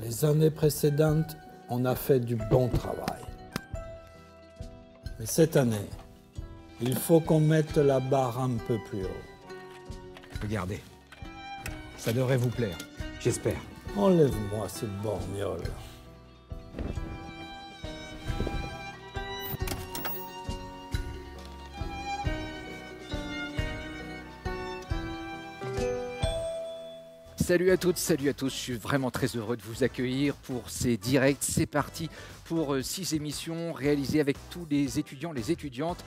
Les années précédentes, on a fait du bon travail. Mais cette année, il faut qu'on mette la barre un peu plus haut. Regardez, ça devrait vous plaire, j'espère. Enlève-moi ce borgnole. Salut à toutes, salut à tous, je suis vraiment très heureux de vous accueillir pour ces directs. C'est parti pour 6 émissions réalisées avec tous les étudiants, les étudiantes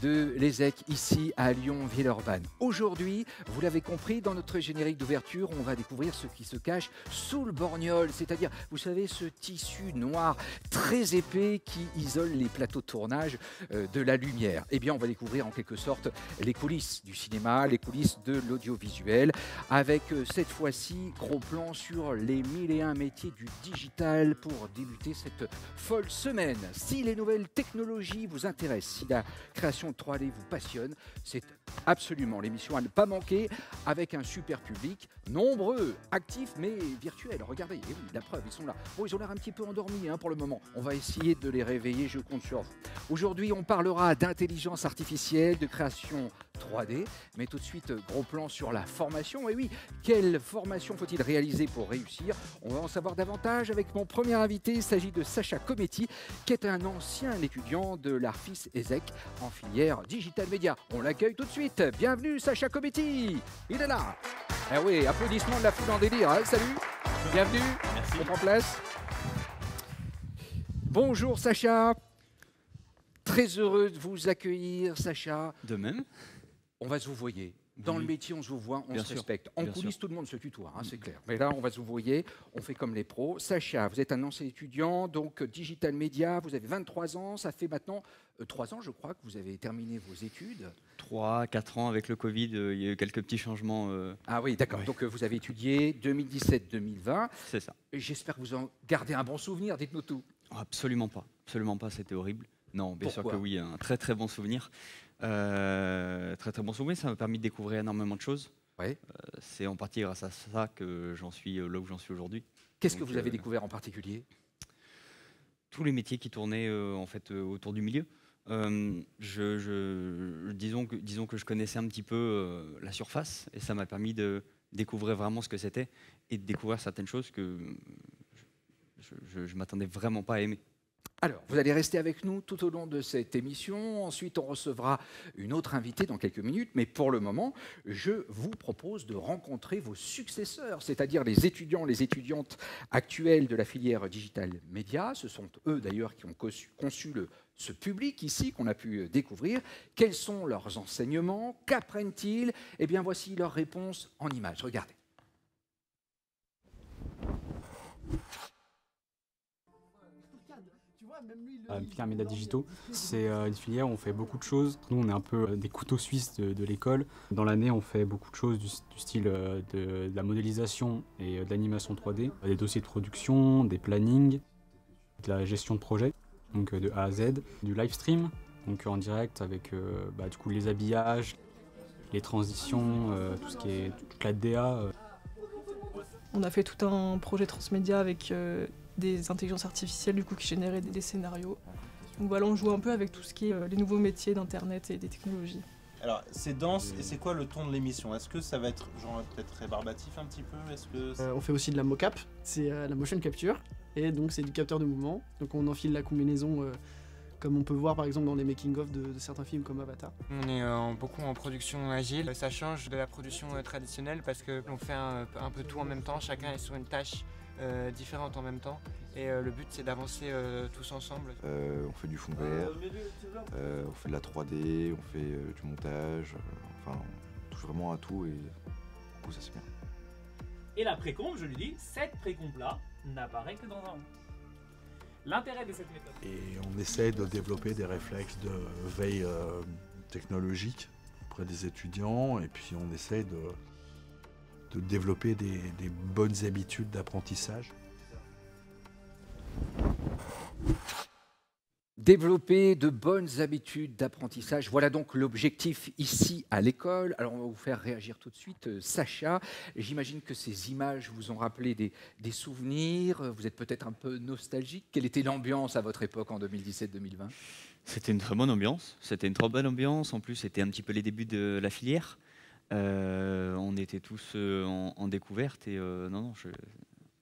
de l'ESSEC ici à Lyon-Villeurbanne. Aujourd'hui, vous l'avez compris, dans notre générique d'ouverture, on va découvrir ce qui se cache sous le borgnole, c'est-à-dire, vous savez, ce tissu noir très épais qui isole les plateaux de tournage de la lumière. Eh bien, on va découvrir en quelque sorte les coulisses du cinéma, les coulisses de l'audiovisuel, avec cette fois-ci, gros plan sur les 1001 métiers du digital pour débuter cette folle semaine. Si les nouvelles technologies vous intéressent, si la création de 3D vous passionne, c'est absolument l'émission à ne pas manquer, avec un super public, nombreux, actifs mais virtuels. Regardez, et oui, la preuve, ils sont là. Bon, ils ont l'air un petit peu endormis pour le moment. On va essayer de les réveiller, je compte sur vous. Aujourd'hui, on parlera d'intelligence artificielle, de création 3D, mais tout de suite, gros plan sur la formation. Et oui, quelle formation faut-il réaliser pour réussir? On va en savoir davantage avec mon premier invité. Il s'agit de Sacha Cometti, qui est un ancien étudiant de l'Arfis ESSEC en filière Digital Media. On l'accueille tout de suite. Bienvenue Sacha Cometti. Il est là. Eh oui, applaudissements de la foule en délire. Salut. Bienvenue. Merci. On prend place. Bonjour Sacha. Très heureux de vous accueillir, Sacha. De même. On va se vous voyer. Dans le métier, on se vous voit, on Bien se sûr. respecte. En Bien coulisses, sûr. tout le monde se tutoie, c'est clair. Mais là, on va se vous voyer, on fait comme les pros. Sacha, vous êtes un ancien étudiant, donc Digital Media, vous avez 23 ans, ça fait maintenant 3 ans, je crois, que vous avez terminé vos études. 3, 4 ans avec le Covid, il y a eu quelques petits changements. Ah oui, d'accord. Oui. Donc vous avez étudié 2017-2020. C'est ça. J'espère que vous en gardez un bon souvenir, dites-nous tout. Absolument pas, c'était horrible. Non, bien sûr Pourquoi que oui, un très très bon souvenir. Très bon souvenir, ça m'a permis de découvrir énormément de choses. Ouais. C'est en partie grâce à ça que j'en suis là où j'en suis aujourd'hui. Qu'est-ce que Donc, vous avez découvert en particulier? Tous les métiers qui tournaient en fait autour du milieu. Disons que je connaissais un petit peu la surface et ça m'a permis de découvrir vraiment ce que c'était et de découvrir certaines choses que je m'attendais vraiment pas à aimer. Alors, vous allez rester avec nous tout au long de cette émission. Ensuite, on recevra une autre invitée dans quelques minutes. Mais pour le moment, je vous propose de rencontrer vos successeurs, c'est-à-dire les étudiants, les étudiantes actuelles de la filière Digital Media. Ce sont eux, d'ailleurs, qui ont conçu ce public ici qu'on a pu découvrir. Quels sont leurs enseignements? Qu'apprennent-ils? Eh bien, voici leurs réponses en images. Regardez. Filière médias digitaux, c'est une filière où on fait beaucoup de choses. Nous, on est un peu des couteaux suisses de l'école. Dans l'année, on fait beaucoup de choses du style de la modélisation et de l'animation 3D, des dossiers de production, des plannings, de la gestion de projet, donc de A à Z, du live stream, donc en direct avec du coup les habillages, les transitions, tout ce qui est toute la DA. On a fait tout un projet transmédia avec des intelligences artificielles du coup, qui généraient des scénarios. Donc voilà, on joue un peu avec tout ce qui est les nouveaux métiers d'Internet et des technologies. Alors, c'est dense, et c'est quoi le ton de l'émission? Est-ce que ça va être genre peut-être rébarbatif un petit peu? Est-ce que On fait aussi de la mocap, c'est la motion capture, et donc c'est du capteur de mouvement. Donc on enfile la combinaison comme on peut voir par exemple dans les making-of de certains films comme Avatar. On est beaucoup en production agile. Ça change de la production traditionnelle parce qu'on fait un peu tout en même temps, chacun est sur une tâche différentes en même temps et le but c'est d'avancer tous ensemble. On fait du fond vert, on fait de la 3D, on fait du montage, enfin on touche vraiment à tout et du coup ça c'est bien. Et la précompe, je lui dis, cette précompe-là n'apparaît que dans un rond. L'intérêt de cette méthode. Et on essaie de développer des réflexes de veille technologique auprès des étudiants et puis on essaie de développer des bonnes habitudes d'apprentissage. Développer de bonnes habitudes d'apprentissage, voilà donc l'objectif ici à l'école. Alors on va vous faire réagir tout de suite. Sacha, j'imagine que ces images vous ont rappelé des souvenirs, vous êtes peut-être un peu nostalgique. Quelle était l'ambiance à votre époque en 2017-2020 ? C'était une très bonne ambiance, c'était une trop bonne ambiance, en plus c'était un petit peu les débuts de la filière. On était tous en découverte et non,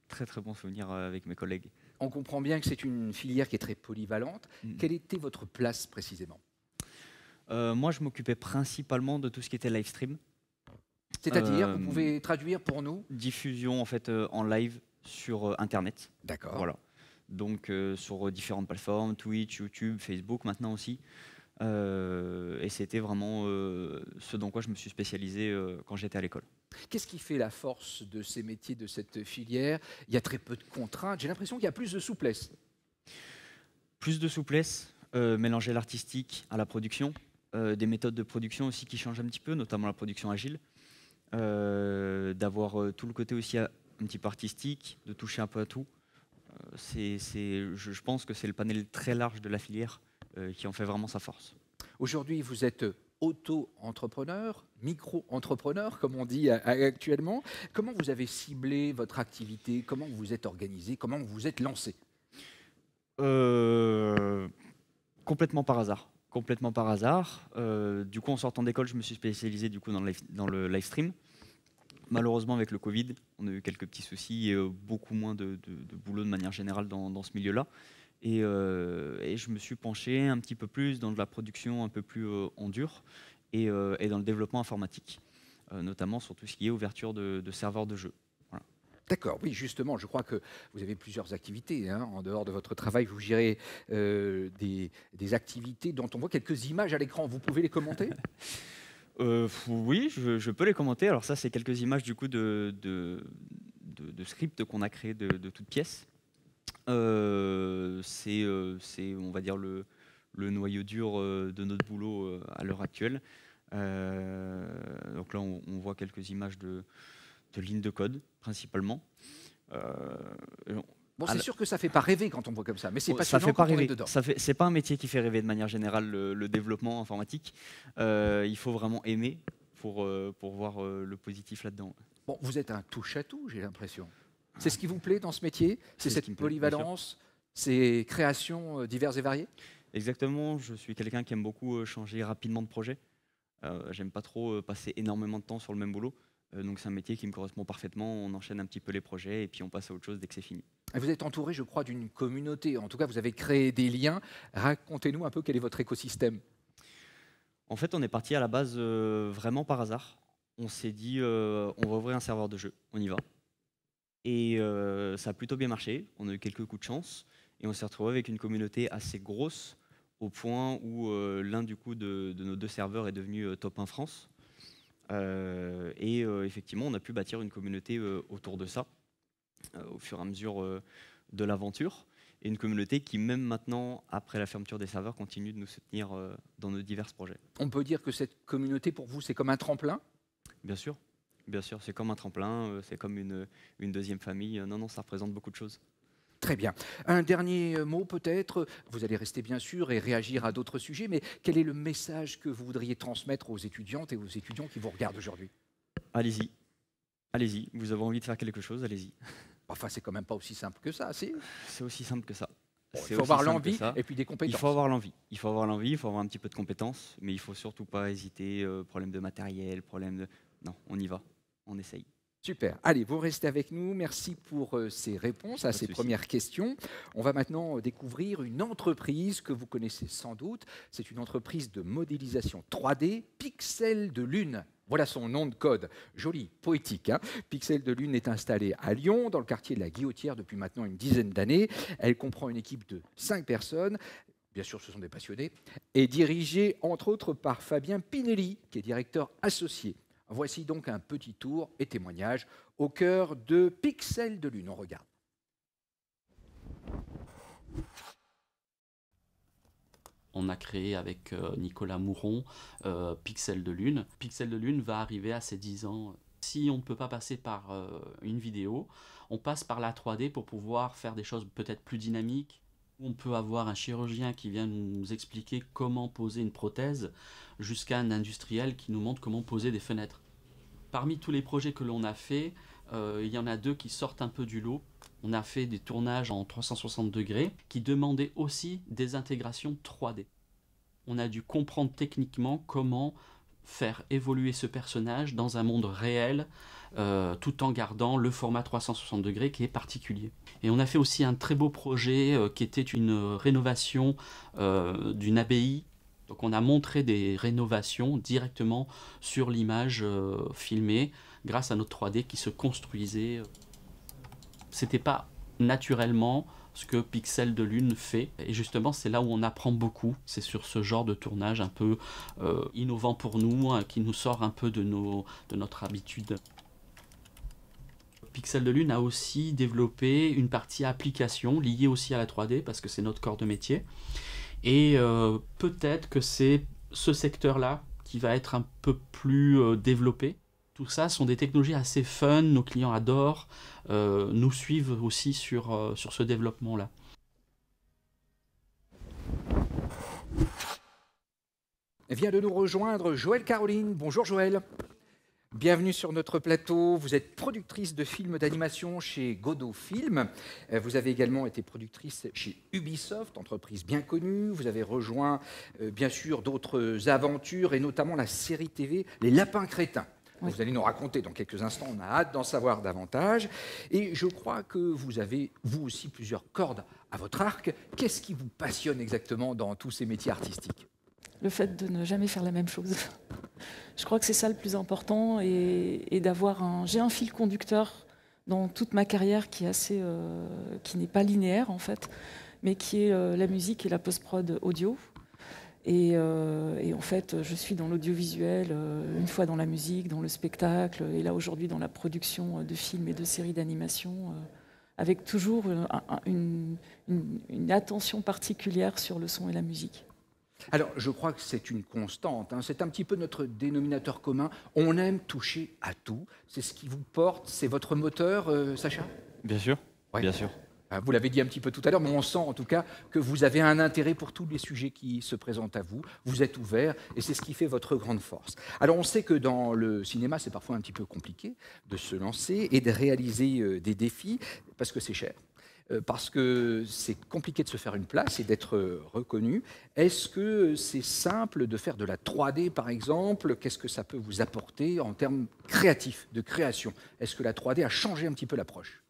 très très bon souvenir avec mes collègues. On comprend bien que c'est une filière qui est très polyvalente. Quelle était votre place précisément ? Moi, je m'occupais principalement de tout ce qui était live stream. C'est-à-dire, vous pouvez traduire pour nous ? Diffusion en fait en live sur Internet. D'accord. Voilà. Donc sur différentes plateformes, Twitch, YouTube, Facebook maintenant aussi. Et c'était vraiment ce dans quoi je me suis spécialisé quand j'étais à l'école. Qu'est-ce qui fait la force de ces métiers, de cette filière ? Il y a très peu de contraintes. J'ai l'impression qu'il y a plus de souplesse. Plus de souplesse, mélanger l'artistique à la production, des méthodes de production aussi qui changent un petit peu, notamment la production agile, d'avoir tout le côté aussi un petit peu artistique, de toucher un peu à tout. Je pense que c'est le panel très large de la filière qui en fait vraiment sa force. Aujourd'hui, vous êtes auto-entrepreneur, micro-entrepreneur, comme on dit actuellement. Comment vous avez ciblé votre activité ? Comment vous vous êtes organisé ? Comment vous vous êtes lancé ? Complètement par hasard. Complètement par hasard. Du coup, en sortant d'école, je me suis spécialisé du coup, dans le live stream. Malheureusement, avec le Covid, on a eu quelques petits soucis et beaucoup moins de boulot de manière générale dans ce milieu-là. Et je me suis penché un petit peu plus dans de la production un peu plus en dur et dans le développement informatique, notamment sur tout ce qui est ouverture de serveurs de jeux. Voilà. D'accord, oui, justement, je crois que vous avez plusieurs activités. En dehors de votre travail, vous gérez des activités dont on voit quelques images à l'écran. Vous pouvez les commenter ? Oui, je peux les commenter. Alors ça, c'est quelques images du coup de scripts qu'on a créés de toutes pièces. C'est, on va dire, le noyau dur de notre boulot à l'heure actuelle. Donc là, on voit quelques images de lignes de code, principalement. Bon, c'est sûr que ça ne fait pas rêver quand on voit comme ça, mais c'est passionnant ça fait pas quand on rêver. est dedans. C'est pas un métier qui fait rêver de manière générale, le développement informatique. Il faut vraiment aimer pour voir le positif là-dedans. Bon, vous êtes un touche-à-tout, j'ai l'impression. C'est ce qui vous plaît dans ce métier ? C'est cette polyvalence, ces créations diverses et variées ? Exactement, je suis quelqu'un qui aime beaucoup changer rapidement de projet. J'aime pas trop passer énormément de temps sur le même boulot. Donc c'est un métier qui me correspond parfaitement. On enchaîne un petit peu les projets et puis on passe à autre chose dès que c'est fini. Vous êtes entouré, je crois, d'une communauté. En tout cas, vous avez créé des liens. Racontez-nous un peu quel est votre écosystème. En fait, on est parti à la base vraiment par hasard. On s'est dit, on va ouvrir un serveur de jeu, on y va. Et ça a plutôt bien marché. On a eu quelques coups de chance. Et on s'est retrouvé avec une communauté assez grosse, au point où l'un du coup de nos deux serveurs est devenu top 1 France. Effectivement, on a pu bâtir une communauté autour de ça, au fur et à mesure de l'aventure. Et une communauté qui, même maintenant, après la fermeture des serveurs, continue de nous soutenir dans nos divers projets. On peut dire que cette communauté, pour vous, c'est comme un tremplin ? Bien sûr, c'est comme un tremplin, c'est comme une deuxième famille. Non, ça représente beaucoup de choses. Très bien. Un dernier mot peut-être, vous allez rester bien sûr et réagir à d'autres sujets, mais quel est le message que vous voudriez transmettre aux étudiantes et aux étudiants qui vous regardent aujourd'hui ? Allez-y, allez-y, vous avez envie de faire quelque chose, allez-y. Enfin, c'est quand même pas aussi simple que ça, si ? C'est aussi simple que ça. Bon, il faut avoir l'envie et puis des compétences. Il faut avoir l'envie, il faut avoir un petit peu de compétences, mais il faut surtout pas hésiter, problème de matériel, Non, on y va, on essaye. Super. Allez, vous restez avec nous. Merci pour ces réponses à ces premières questions. On va maintenant découvrir une entreprise que vous connaissez sans doute. C'est une entreprise de modélisation 3D, Pixel de Lune. Voilà son nom de code. Joli, poétique. Pixel de Lune est installée à Lyon, dans le quartier de la Guillotière, depuis maintenant une dizaine d'années. Elle comprend une équipe de 5 personnes. Bien sûr, ce sont des passionnés. Et dirigée, entre autres, par Fabien Pinelli, qui est directeur associé. Voici donc un petit tour et témoignage au cœur de Pixel de Lune. On regarde. On a créé avec Nicolas Mouron Pixel de Lune. Pixel de Lune va arriver à ses 10 ans. Si on ne peut pas passer par une vidéo, on passe par la 3D pour pouvoir faire des choses peut-être plus dynamiques, On peut avoir un chirurgien qui vient nous expliquer comment poser une prothèse, jusqu'à un industriel qui nous montre comment poser des fenêtres. Parmi tous les projets que l'on a fait, il y en a 2 qui sortent un peu du lot. On a fait des tournages en 360 degrés qui demandaient aussi des intégrations 3D. On a dû comprendre techniquement comment faire évoluer ce personnage dans un monde réel, tout en gardant le format 360 degrés qui est particulier. Et on a fait aussi un très beau projet qui était une rénovation d'une abbaye. Donc on a montré des rénovations directement sur l'image filmée grâce à notre 3D qui se construisait. C'était pas naturellement ce que Pixel de Lune fait. Et justement, c'est là où on apprend beaucoup. C'est sur ce genre de tournage un peu innovant pour nous, qui nous sort un peu de notre habitude. Pixel de Lune a aussi développé une partie application liée aussi à la 3D parce que c'est notre corps de métier. Et peut-être que c'est ce secteur-là qui va être un peu plus développé. Tout ça sont des technologies assez fun, nos clients adorent, nous suivent aussi sur ce développement-là. Vient de nous rejoindre Joëlle Caroline. Bonjour Joëlle. Bienvenue sur notre plateau. Vous êtes productrice de films d'animation chez Godot Film. Vous avez également été productrice chez Ubisoft, entreprise bien connue. Vous avez rejoint bien sûr d'autres aventures et notamment la série TV Les Lapins Crétins. Oui. Vous allez nous raconter dans quelques instants, on a hâte d'en savoir davantage. Et je crois que vous avez, vous aussi, plusieurs cordes à votre arc. Qu'est-ce qui vous passionne exactement dans tous ces métiers artistiques ? Le fait de ne jamais faire la même chose. Je crois que c'est ça le plus important et d'avoir un... J'ai un fil conducteur dans toute ma carrière qui est assez, qui n'est pas linéaire en fait, mais qui est la musique et la post-prod audio. Et en fait, je suis dans l'audiovisuel, une fois dans la musique, dans le spectacle, et là aujourd'hui dans la production de films et de séries d'animation, avec toujours une attention particulière sur le son et la musique. Alors, je crois que c'est une constante, hein. C'est un petit peu notre dénominateur commun. On aime toucher à tout. C'est ce qui vous porte, c'est votre moteur, Sacha ? Bien sûr, ouais. Bien sûr. Vous l'avez dit un petit peu tout à l'heure, mais on sent en tout cas que vous avez un intérêt pour tous les sujets qui se présentent à vous. Vous êtes ouvert et c'est ce qui fait votre grande force. Alors, on sait que dans le cinéma, c'est parfois un petit peu compliqué de se lancer et de réaliser des défis parce que c'est cher. Parce que c'est compliqué de se faire une place et d'être reconnu. Est-ce que c'est simple de faire de la 3D, par exemple ? Qu'est-ce que ça peut vous apporter en termes créatifs, de création ? Est-ce que la 3D a changé un petit peu l'approche ?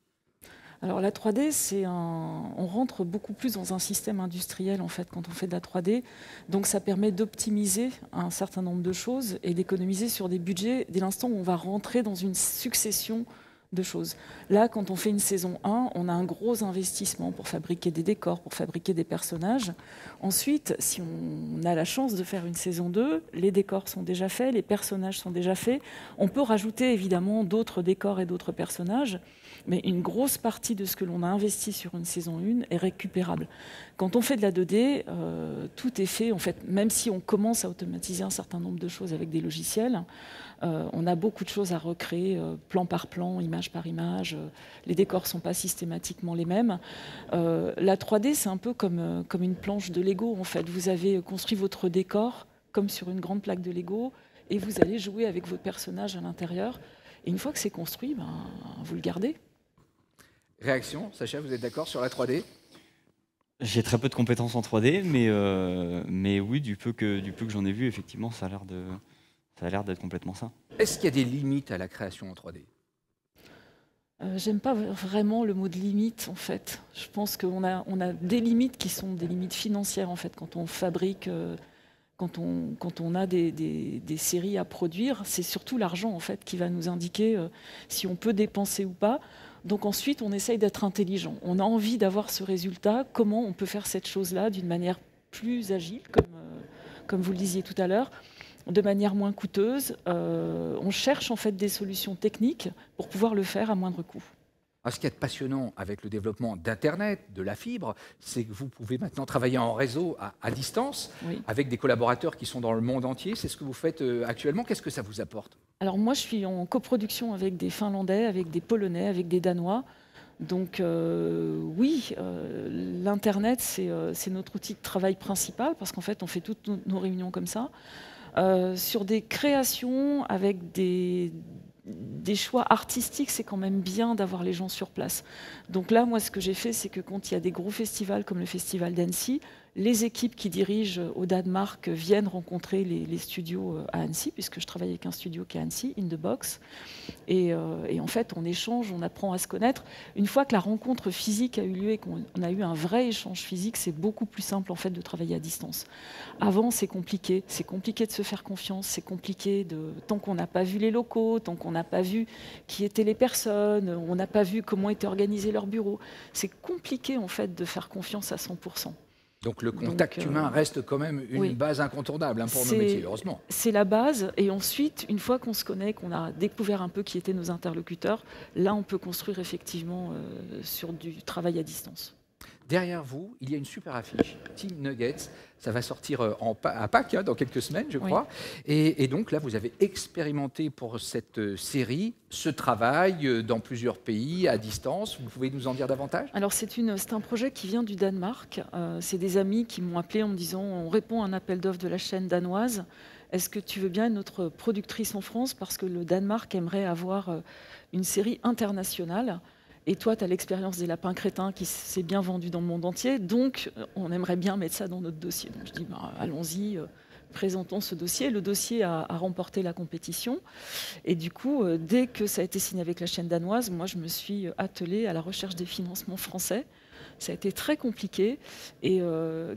Alors la 3D, on rentre beaucoup plus dans un système industriel en fait quand on fait de la 3D. Donc ça permet d'optimiser un certain nombre de choses et d'économiser sur des budgets dès l'instant où on va rentrer dans une succession de choses. Là, quand on fait une saison 1, on a un gros investissement pour fabriquer des décors, pour fabriquer des personnages. Ensuite, si on a la chance de faire une saison 2, les décors sont déjà faits, les personnages sont déjà faits. On peut rajouter évidemment d'autres décors et d'autres personnages, mais une grosse partie de ce que l'on a investi sur une saison 1 est récupérable. Quand on fait de la 2D, tout est fait. En fait, même si on commence à automatiser un certain nombre de choses avec des logiciels, on a beaucoup de choses à recréer, plan par plan, image par image. Les décors ne sont pas systématiquement les mêmes. La 3D, c'est un peu comme une planche de Lego. En fait. Vous avez construit votre décor comme sur une grande plaque de Lego et vous allez jouer avec vos personnages à l'intérieur. Et une fois que c'est construit, vous le gardez. Réaction, Sacha, vous êtes d'accord sur la 3D ? J'ai très peu de compétences en 3D, mais oui, du peu que j'en ai vu, effectivement, ça a l'air d'être complètement ça. Est-ce qu'il y a des limites à la création en 3D ? J'aime pas vraiment le mot de limite, en fait. Je pense qu'on a des limites qui sont des limites financières, en fait, quand on fabrique... Quand on a des séries à produire, c'est surtout l'argent en fait qui va nous indiquer si on peut dépenser ou pas. Donc ensuite, on essaye d'être intelligent. On a envie d'avoir ce résultat. Comment on peut faire cette chose-là d'une manière plus agile, comme vous le disiez tout à l'heure, de manière moins coûteuse. On cherche en fait des solutions techniques pour pouvoir le faire à moindre coût. Ce qui est passionnant avec le développement d'Internet, de la fibre, c'est que vous pouvez maintenant travailler en réseau à distance, oui, avec des collaborateurs qui sont dans le monde entier. C'est ce que vous faites actuellement. Qu'est-ce que ça vous apporte ? Alors moi, je suis en coproduction avec des Finlandais, avec des Polonais, avec des Danois. Donc oui, l'Internet, c'est notre outil de travail principal, parce qu'en fait, on fait toutes nos réunions comme ça. Sur des créations avec des choix artistiques, c'est quand même bien d'avoir les gens sur place. Donc là, moi, ce que j'ai fait, c'est que quand il y a des gros festivals comme le Festival d'Annecy, les équipes qui dirigent au Danemark viennent rencontrer les studios à Annecy, puisque je travaille avec un studio qui est à Annecy, In The Box. Et en fait, on échange, on apprend à se connaître. Une fois que la rencontre physique a eu lieu et qu'on a eu un vrai échange physique, c'est beaucoup plus simple en fait de travailler à distance. Avant, c'est compliqué de se faire confiance, c'est compliqué tant qu'on n'a pas vu les locaux, tant qu'on n'a pas vu qui étaient les personnes, on n'a pas vu comment étaient organisés leurs bureaux. C'est compliqué en fait de faire confiance à 100%. Donc le contact humain reste quand même une base incontournable pour nos métiers, heureusement. C'est la base, et ensuite, une fois qu'on se connaît, qu'on a découvert un peu qui étaient nos interlocuteurs, là on peut construire effectivement sur du travail à distance. Derrière vous, il y a une super affiche, Team Nuggets. Ça va sortir à Pâques, dans quelques semaines, je crois. Et donc là, vous avez expérimenté pour cette série ce travail dans plusieurs pays, à distance. Vous pouvez nous en dire davantage? Alors, c'est un projet qui vient du Danemark. C'est des amis qui m'ont appelé en me disant « On répond à un appel d'offres de la chaîne danoise. Est-ce que tu veux bien être notre productrice en France? Parce que le Danemark aimerait avoir une série internationale. Et toi, tu as l'expérience des lapins crétins qui s'est bien vendu dans le monde entier, donc on aimerait bien mettre ça dans notre dossier. Donc je dis, allons-y, présentons ce dossier. Le dossier a remporté la compétition. Et du coup, dès que ça a été signé avec la chaîne danoise, moi, je me suis attelée à la recherche des financements français. Ça a été très compliqué. Et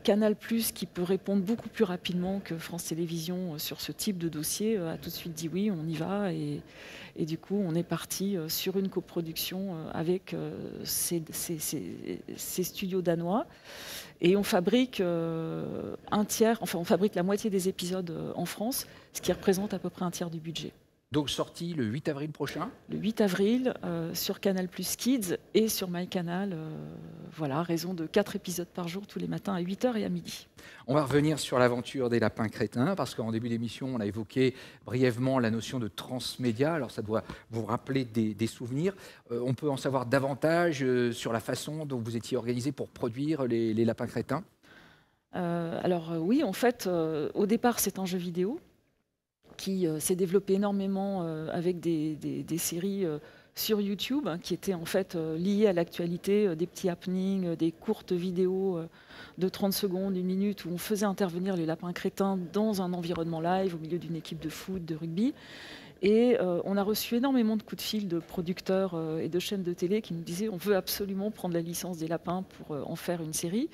Canal+, qui peut répondre beaucoup plus rapidement que France Télévisions sur ce type de dossier, a tout de suite dit oui, on y va. Et du coup, on est parti sur une coproduction avec ces studios danois. Et on fabrique on fabrique la moitié des épisodes en France, ce qui représente à peu près un tiers du budget. Donc sorti le 8 avril prochain? Le 8 avril, sur Canal+ Kids et sur MyCanal, voilà, raison de 4 épisodes par jour, tous les matins à 8h et à midi. On va revenir sur l'aventure des lapins crétins, parce qu'en début d'émission, on a évoqué brièvement la notion de transmédia. Alors ça doit vous rappeler des souvenirs. On peut en savoir davantage sur la façon dont vous étiez organisé pour produire les lapins crétins? Alors oui, en fait, au départ, c'est un jeu vidéo qui s'est développé énormément avec des séries sur YouTube qui étaient en fait liées à l'actualité, des petits happenings, des courtes vidéos de 30 secondes, 1 minute, où on faisait intervenir les lapins crétins dans un environnement live, au milieu d'une équipe de foot, de rugby. Et on a reçu énormément de coups de fil de producteurs et de chaînes de télé qui nous disaient on veut absolument prendre la licence des lapins pour en faire une série.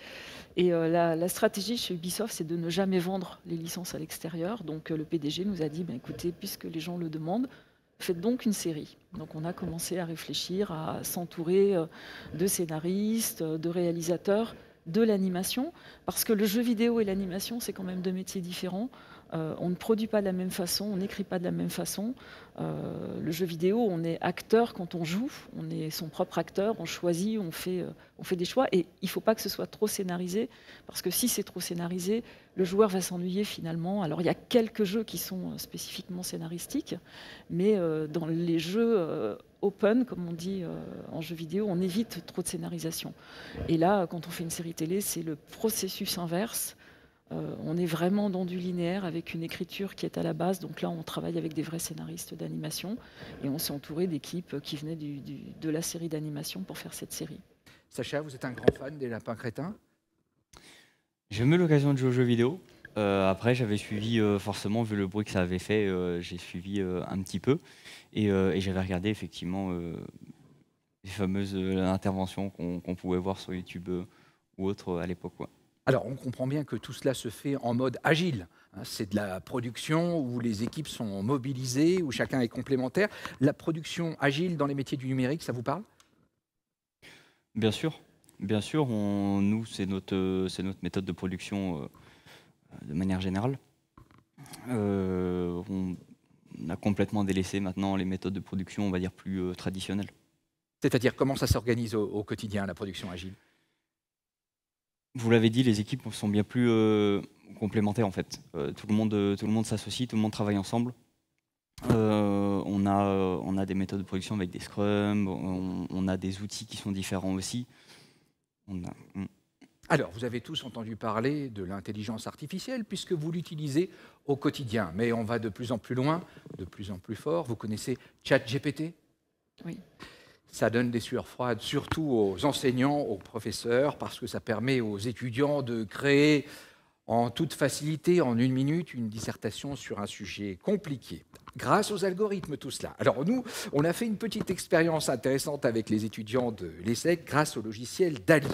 Et la stratégie chez Ubisoft, c'est de ne jamais vendre les licences à l'extérieur. Donc le PDG nous a dit écoutez, puisque les gens le demandent, faites donc une série. Donc on a commencé à réfléchir, à s'entourer de scénaristes, de réalisateurs, de l'animation, parce que le jeu vidéo et l'animation, c'est quand même 2 métiers différents. On ne produit pas de la même façon, on n'écrit pas de la même façon. Le jeu vidéo, on est acteur quand on joue, on est son propre acteur, on choisit, on fait des choix. Et il ne faut pas que ce soit trop scénarisé, parce que si c'est trop scénarisé, le joueur va s'ennuyer finalement. Alors il y a quelques jeux qui sont spécifiquement scénaristiques, mais dans les jeux open, comme on dit en jeu vidéo, on évite trop de scénarisation. Et là, quand on fait une série télé, c'est le processus inverse. On est vraiment dans du linéaire avec une écriture qui est à la base. Donc là, on travaille avec des vrais scénaristes d'animation et on s'est entouré d'équipes qui venaient de la série d'animation pour faire cette série. Sacha, vous êtes un grand fan des lapins crétins? J'ai eu l'occasion de jouer aux jeux vidéo. Après, j'avais suivi, forcément, vu le bruit que ça avait fait, j'ai suivi un petit peu. Et j'avais regardé effectivement les fameuses interventions qu'on pouvait voir sur YouTube ou autre à l'époque. Alors, on comprend bien que tout cela se fait en mode agile. C'est de la production où les équipes sont mobilisées, où chacun est complémentaire. La production agile dans les métiers du numérique, ça vous parle? Bien sûr. Bien sûr, nous, c'est notre méthode de production de manière générale. On a complètement délaissé maintenant les méthodes de production, on va dire, plus traditionnelles. C'est-à-dire, comment ça s'organise au quotidien, la production agile? Vous l'avez dit, les équipes sont bien plus complémentaires en fait. Tout le monde s'associe, tout le monde travaille ensemble. On on a des méthodes de production avec des scrums, on a des outils qui sont différents aussi. Alors, vous avez tous entendu parler de l'intelligence artificielle puisque vous l'utilisez au quotidien. Mais on va de plus en plus loin, de plus en plus fort. Vous connaissez ChatGPT ? Oui. Ça donne des sueurs froides, surtout aux enseignants, aux professeurs, parce que ça permet aux étudiants de créer en toute facilité, en 1 minute, une dissertation sur un sujet compliqué. Grâce aux algorithmes, tout cela. Alors nous, on a fait une petite expérience intéressante avec les étudiants de l'ESSEC grâce au logiciel DALL-E,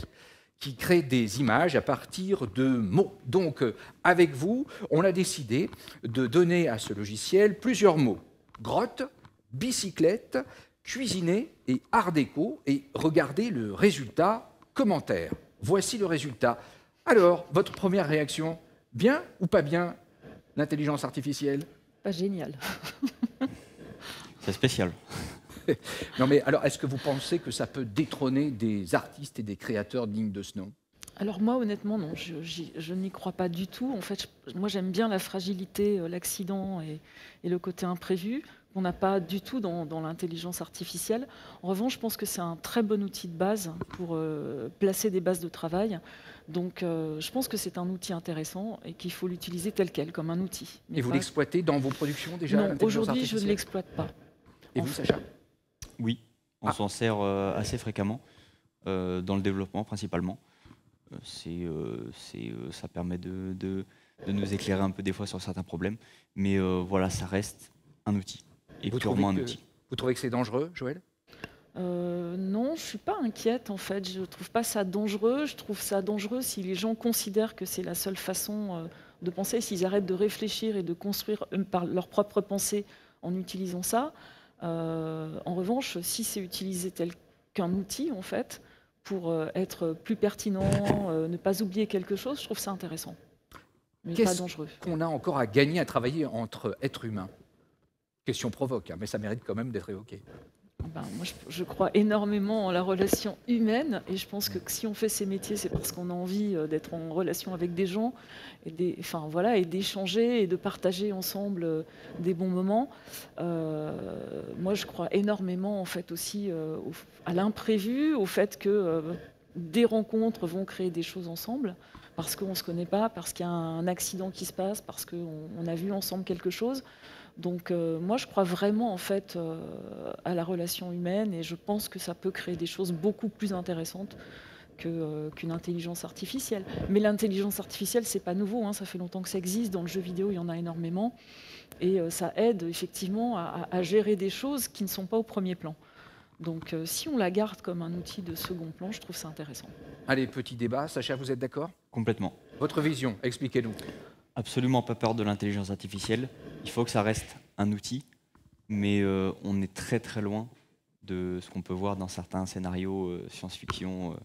qui crée des images à partir de mots. Donc, avec vous, on a décidé de donner à ce logiciel plusieurs mots. Grotte, bicyclette, cuisiner et art déco. Et regardez le résultat, commentaire. Voici le résultat. Alors, votre première réaction, bien ou pas bien, l'intelligence artificielle ? Pas génial. C'est spécial. Non mais alors, est-ce que vous pensez que ça peut détrôner des artistes et des créateurs dignes de ce nom ? Alors moi, honnêtement, non, je n'y crois pas du tout. En fait, moi, j'aime bien la fragilité, l'accident et le côté imprévu qu'on n'a pas du tout dans l'intelligence artificielle. En revanche, je pense que c'est un très bon outil de base pour placer des bases de travail. Donc, je pense que c'est un outil intéressant et qu'il faut l'utiliser tel quel, comme un outil. Et vous l'exploitez dans vos productions déjà ? Non, aujourd'hui, je ne l'exploite pas. Et vous, Sacha ? Oui, on s'en sert assez fréquemment, dans le développement principalement. Ça permet de nous éclairer un peu des fois sur certains problèmes, mais voilà, ça reste un outil, et purement un outil. Vous trouvez que c'est dangereux, Joël ? Non, je ne suis pas inquiète en fait, je ne trouve pas ça dangereux, je trouve ça dangereux si les gens considèrent que c'est la seule façon de penser, s'ils arrêtent de réfléchir et de construire par leur propre pensée en utilisant ça. En revanche, si c'est utilisé tel qu'un outil, en fait, pour être plus pertinent, ne pas oublier quelque chose, je trouve ça intéressant, mais pas dangereux. Qu'est-ce qu'on a encore à gagner à travailler entre êtres humains ? Question provoque, hein, mais ça mérite quand même d'être évoqué. Moi, je crois énormément en la relation humaine et je pense que si on fait ces métiers, c'est parce qu'on a envie d'être en relation avec des gens et d'échanger et de partager ensemble des bons moments. Moi, je crois énormément en fait aussi à l'imprévu, au fait que des rencontres vont créer des choses ensemble parce qu'on ne se connaît pas, parce qu'il y a un accident qui se passe, parce qu'on a vu ensemble quelque chose. Donc moi, je crois vraiment en fait à la relation humaine et je pense que ça peut créer des choses beaucoup plus intéressantes qu'une intelligence artificielle. Mais l'intelligence artificielle, c'est pas nouveau, hein, ça fait longtemps que ça existe. Dans le jeu vidéo, il y en a énormément et ça aide effectivement à gérer des choses qui ne sont pas au premier plan. Donc si on la garde comme un outil de second plan, je trouve ça intéressant. Allez, petit débat. Sacha, vous êtes d'accord ? Complètement. Votre vision, expliquez-nous. Absolument pas peur de l'intelligence artificielle. Il faut que ça reste un outil, mais on est très très loin de ce qu'on peut voir dans certains scénarios science-fiction.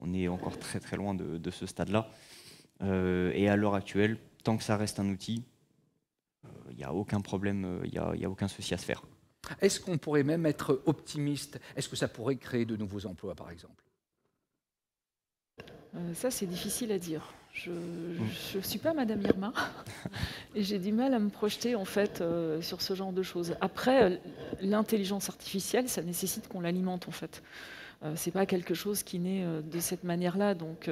On est encore très très loin de ce stade-là. Et à l'heure actuelle, tant que ça reste un outil, il n'y a aucun problème, il n'y a aucun souci à se faire. Est-ce qu'on pourrait même être optimiste ? Est-ce que ça pourrait créer de nouveaux emplois, par exemple ? Ça, c'est difficile à dire. Je ne suis pas Madame Irma et j'ai du mal à me projeter en fait sur ce genre de choses. Après, l'intelligence artificielle, ça nécessite qu'on l'alimente en fait. C'est pas quelque chose qui naît de cette manière-là, donc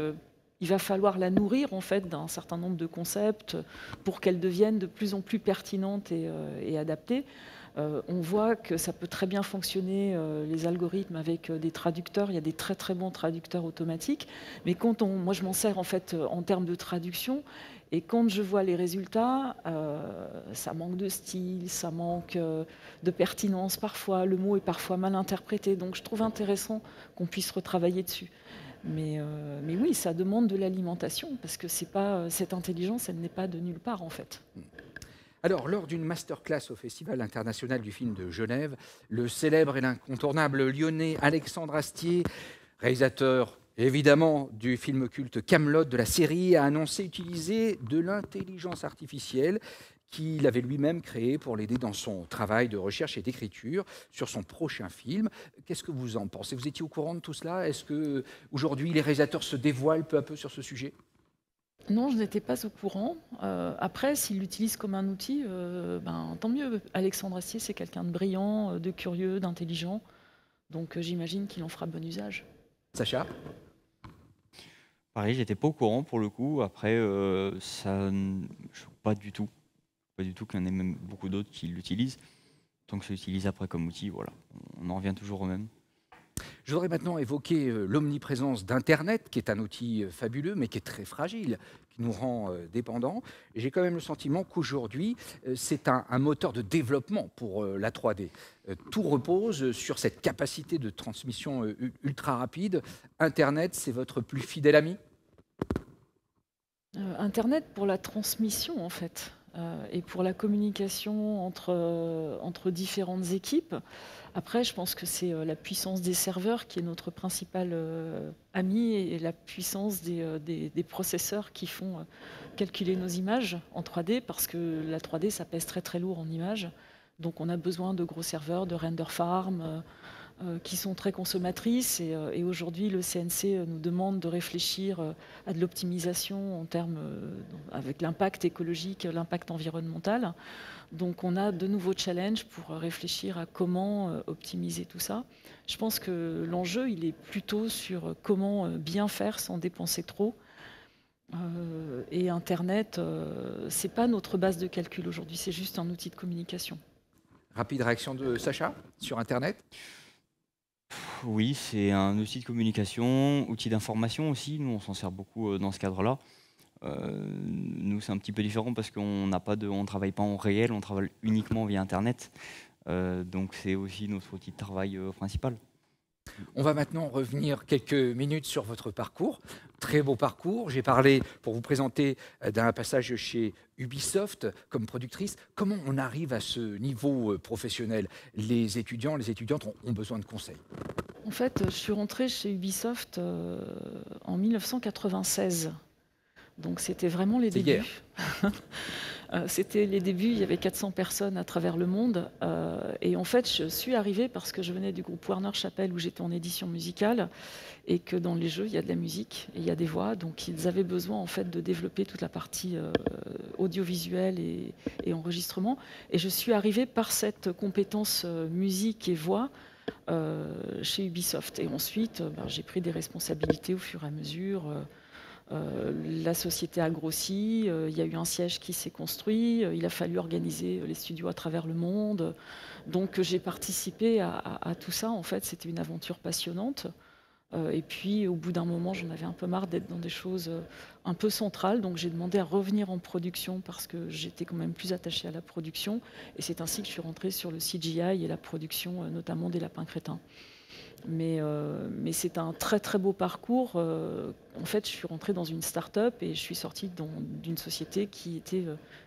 il va falloir la nourrir en fait d'un certain nombre de concepts pour qu'elle devienne de plus en plus pertinente et adaptée. On voit que ça peut très bien fonctionner, les algorithmes avec des traducteurs. Il y a des très très bons traducteurs automatiques. Mais moi, je m'en sers en fait en termes de traduction. Et quand je vois les résultats, ça manque de style, ça manque de pertinence parfois. Le mot est parfois mal interprété. Donc, je trouve intéressant qu'on puisse retravailler dessus. Mais oui, ça demande de l'alimentation parce que cette intelligence, elle n'est pas de nulle part en fait. Alors, lors d'une masterclass au Festival international du film de Genève, le célèbre et l'incontournable lyonnais Alexandre Astier, réalisateur évidemment du film culte Kaamelott de la série, a annoncé utiliser de l'intelligence artificielle qu'il avait lui-même créée pour l'aider dans son travail de recherche et d'écriture sur son prochain film. Qu'est-ce que vous en pensez ? Vous étiez au courant de tout cela ? Est-ce qu'aujourd'hui les réalisateurs se dévoilent peu à peu sur ce sujet ? Non, je n'étais pas au courant. Après, s'il l'utilise comme un outil, tant mieux. Alexandre Astier, c'est quelqu'un de brillant, de curieux, d'intelligent. Donc j'imagine qu'il en fera bon usage. Sacha? Pareil, j'étais pas au courant pour le coup. Après, pas du tout. Pas du tout qu'il y en ait même beaucoup d'autres qui l'utilisent. Tant que ça l'utilise après comme outil, voilà. On en revient toujours au même. Je voudrais maintenant évoquer l'omniprésence d'Internet, qui est un outil fabuleux, mais qui est très fragile, qui nous rend dépendants. J'ai quand même le sentiment qu'aujourd'hui, c'est un moteur de développement pour la 3D. Tout repose sur cette capacité de transmission ultra rapide. Internet, c'est votre plus fidèle ami? Internet pour la transmission, en fait. Et pour la communication entre différentes équipes. Après, je pense que c'est la puissance des serveurs qui est notre principal ami et la puissance des processeurs qui font calculer nos images en 3D parce que la 3D, ça pèse très très lourd en images. Donc on a besoin de gros serveurs, de render farm qui sont très consommatrices et aujourd'hui le CNC nous demande de réfléchir à de l'optimisation en termes avec l'impact écologique, l'impact environnemental. Donc on a de nouveaux challenges pour réfléchir à comment optimiser tout ça. Je pense que l'enjeu il est plutôt sur comment bien faire sans dépenser trop. Et Internet, c'est pas notre base de calcul aujourd'hui, c'est juste un outil de communication. Rapide réaction de Sacha sur Internet? Oui, c'est un outil de communication, outil d'information aussi. Nous, on s'en sert beaucoup dans ce cadre-là. Nous, c'est un petit peu différent parce qu'on ne travaille pas en réel, on travaille uniquement via Internet. Donc, c'est aussi notre outil de travail principal. On va maintenant revenir quelques minutes sur votre parcours. Très beau parcours. J'ai parlé, pour vous présenter, d'un passage chez Ubisoft comme productrice. Comment on arrive à ce niveau professionnel? Les étudiants, les étudiantes ont besoin de conseils. En fait, je suis rentrée chez Ubisoft en 1996. Donc c'était vraiment les débuts. C'était les débuts, il y avait 400 personnes à travers le monde. Et en fait, je suis arrivée parce que je venais du groupe Warner Chappell où j'étais en édition musicale et que dans les jeux, il y a de la musique et il y a des voix. Donc ils avaient besoin en fait de développer toute la partie audiovisuelle et enregistrement. Et je suis arrivée par cette compétence musique et voix chez Ubisoft. Et ensuite, j'ai pris des responsabilités au fur et à mesure. La société a grossi, il y a eu un siège qui s'est construit, il a fallu organiser les studios à travers le monde. Donc j'ai participé à tout ça. En fait, c'était une aventure passionnante. Et puis au bout d'un moment, j'en avais un peu marre d'être dans des choses un peu centrales. Donc j'ai demandé à revenir en production parce que j'étais quand même plus attachée à la production. Et c'est ainsi que je suis rentrée sur le CGI et la production, notamment des Lapins Crétins. Mais c'est un très très beau parcours. En fait, je suis rentrée dans une start-up et je suis sortie d'une société qui était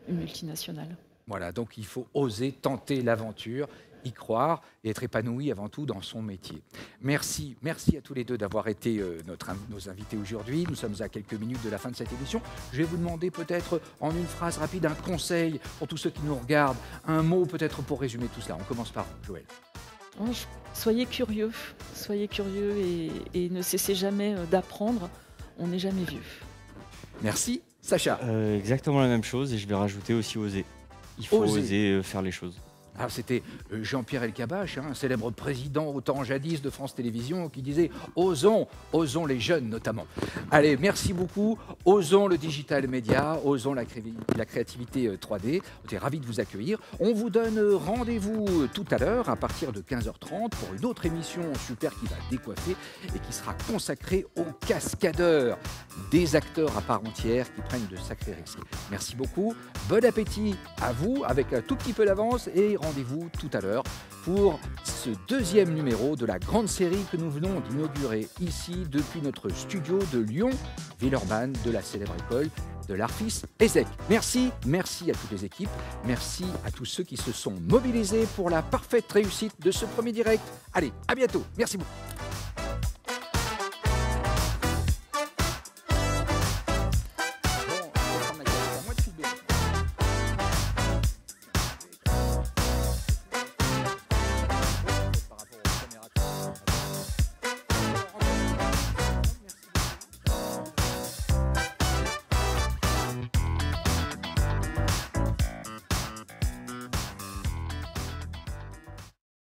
une multinationale. Voilà, donc il faut oser tenter l'aventure, y croire et être épanoui avant tout dans son métier. Merci à tous les deux d'avoir été nos invités aujourd'hui. Nous sommes à quelques minutes de la fin de cette émission. Je vais vous demander peut-être en une phrase rapide un conseil pour tous ceux qui nous regardent, un mot peut-être pour résumer tout cela. On commence par vous, Joël. Soyez curieux et ne cessez jamais d'apprendre. On n'est jamais vieux. Merci, Sacha. Exactement la même chose et je vais rajouter aussi oser. Il faut oser faire les choses. Ah, c'était Jean-Pierre Elkabbach, un célèbre président au temps jadis de France Télévisions, qui disait « Osons les jeunes notamment ». Allez, merci beaucoup. Osons le digital média, osons la créativité 3D. On est ravis de vous accueillir. On vous donne rendez-vous tout à l'heure à partir de 15h30 pour une autre émission super qui va décoiffer et qui sera consacrée aux cascadeurs, des acteurs à part entière qui prennent de sacrés risques. Merci beaucoup. Bon appétit à vous avec un tout petit peu d'avance et rendez-vous tout à l'heure pour ce deuxième numéro de la grande série que nous venons d'inaugurer ici depuis notre studio de Lyon, Villeurbanne, de la célèbre école de l'Arfis ESSEC. Merci à toutes les équipes, merci à tous ceux qui se sont mobilisés pour la parfaite réussite de ce premier direct. Allez, à bientôt, merci beaucoup.